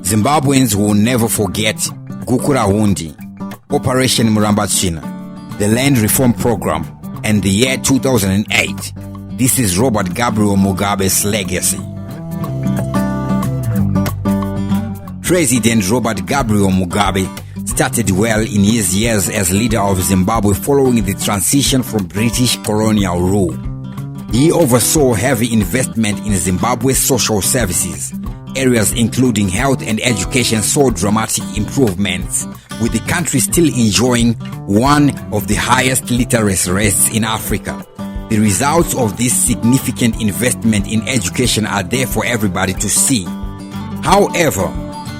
Zimbabweans will never forget Gukurahundi, Operation Murambatsvina, the Land Reform Program, and the year 2008. This is Robert Gabriel Mugabe's legacy. President Robert Gabriel Mugabe started well in his years as leader of Zimbabwe following the transition from British colonial rule. He oversaw heavy investment in Zimbabwe's social services. Areas including health and education saw dramatic improvements, with the country still enjoying one of the highest literacy rates in Africa. The results of this significant investment in education are there for everybody to see. However,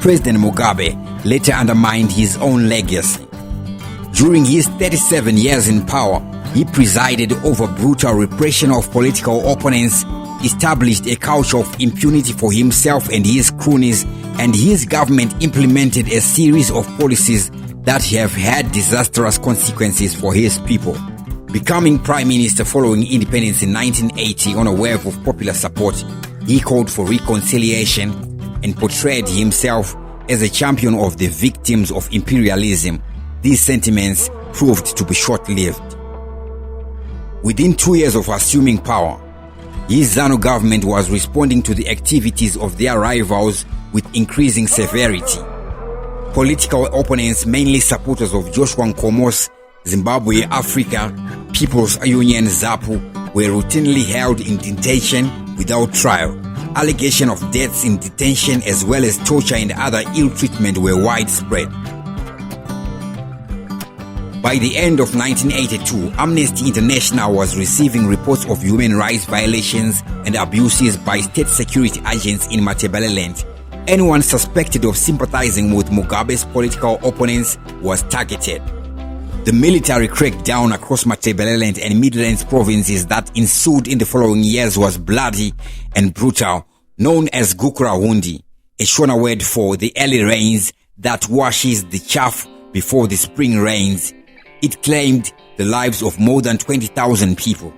President Mugabe later undermined his own legacy. During his 37 years in power, he presided over brutal repression of political opponents, established a culture of impunity for himself and his cronies, and his government implemented a series of policies that have had disastrous consequences for his people. Becoming prime minister following independence in 1980 on a wave of popular support, he called for reconciliation and portrayed himself as a champion of the victims of imperialism. These sentiments proved to be short-lived. Within 2 years of assuming power, his ZANU government was responding to the activities of their rivals with increasing severity. Political opponents, mainly supporters of Joshua Nkomo's Zimbabwe Africa People's Union ZAPU, were routinely held in detention without trial. Allegations of deaths in detention as well as torture and other ill treatment were widespread. By the end of 1982, Amnesty International was receiving reports of human rights violations and abuses by state security agents in Matabeleland. Anyone suspected of sympathizing with Mugabe's political opponents was targeted. The military crackdown across Matabeleland and Midlands provinces that ensued in the following years was bloody and brutal, known as Gukurahundi, a Shona word for the early rains that washes the chaff before the spring rains. It claimed the lives of more than 20,000 people.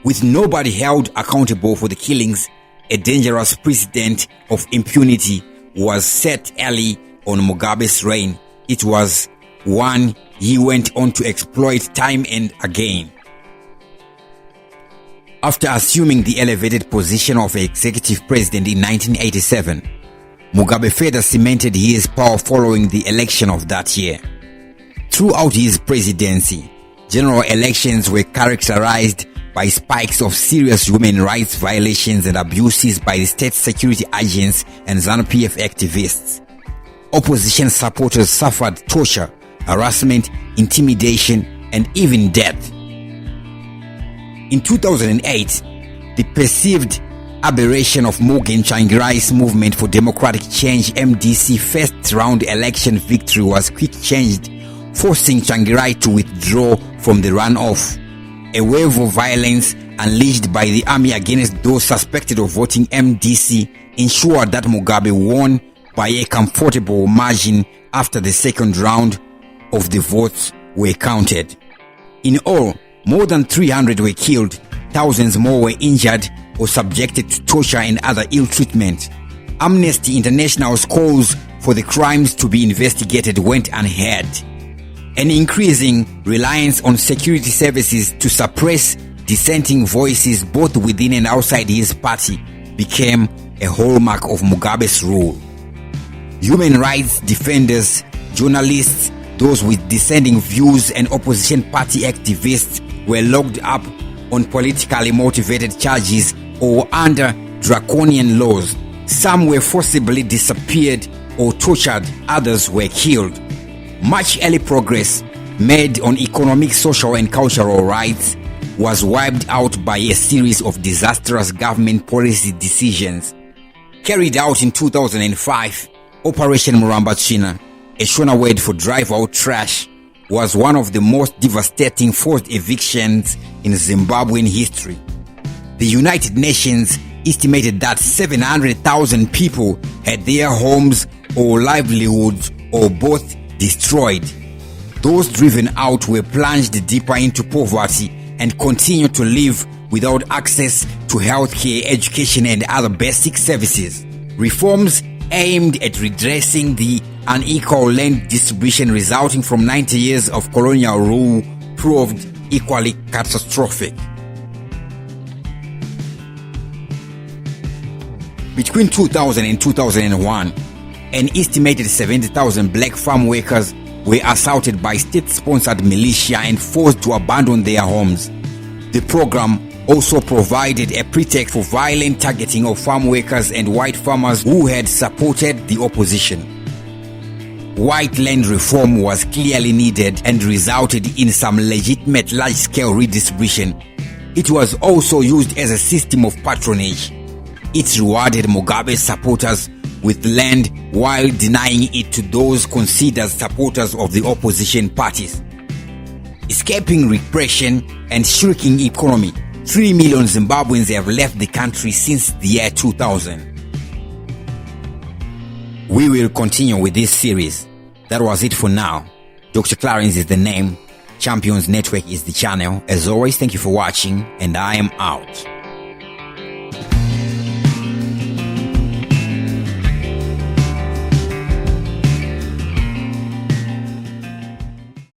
With nobody held accountable for the killings, a dangerous precedent of impunity was set early on Mugabe's reign. It was one he went on to exploit time and again. After assuming the elevated position of executive president in 1987, Mugabe further cemented his power following the election of that year. Throughout his presidency, general elections were characterized by spikes of serious human rights violations and abuses by the state security agents and ZANU-PF activists. Opposition supporters suffered torture, harassment, intimidation, and even death. In 2008, the perceived aberration of Morgan Tsvangirai's Movement for Democratic Change (MDC) first-round election victory was quick changed, forcing Tsvangirai to withdraw from the runoff. A wave of violence unleashed by the army against those suspected of voting MDC ensured that Mugabe won by a comfortable margin after the second round of the votes were counted. In all, more than 300 were killed, thousands more were injured or subjected to torture and other ill treatment. Amnesty International's calls for the crimes to be investigated went unheard. An increasing reliance on security services to suppress dissenting voices both within and outside his party became a hallmark of Mugabe's rule. Human rights defenders, journalists, those with dissenting views and opposition party activists were locked up on politically motivated charges or under draconian laws. Some were forcibly disappeared or tortured, others were killed. Much early progress made on economic, social, and cultural rights was wiped out by a series of disastrous government policy decisions. Carried out in 2005, Operation Murambatsvina, a Shona word for drive out trash, was one of the most devastating forced evictions in Zimbabwean history. The United Nations estimated that 700,000 people had their homes or livelihoods or both destroyed. Those driven out were plunged deeper into poverty and continued to live without access to healthcare, education, and other basic services. Reforms aimed at redressing the unequal land distribution resulting from 90 years of colonial rule proved equally catastrophic. Between 2000 and 2001, an estimated 70,000 black farm workers were assaulted by state-sponsored militia and forced to abandon their homes. The program also provided a pretext for violent targeting of farm workers and white farmers who had supported the opposition. White land reform was clearly needed and resulted in some legitimate large-scale redistribution. It was also used as a system of patronage. It rewarded Mugabe's supporters with land while denying it to those considered supporters of the opposition parties. Escaping repression and shrinking economy, 3 million Zimbabweans have left the country since the year 2000. We will continue with this series. That was it for now. Dr. Clarence is the name. Champions Network is the channel. As always, thank you for watching, and I am out.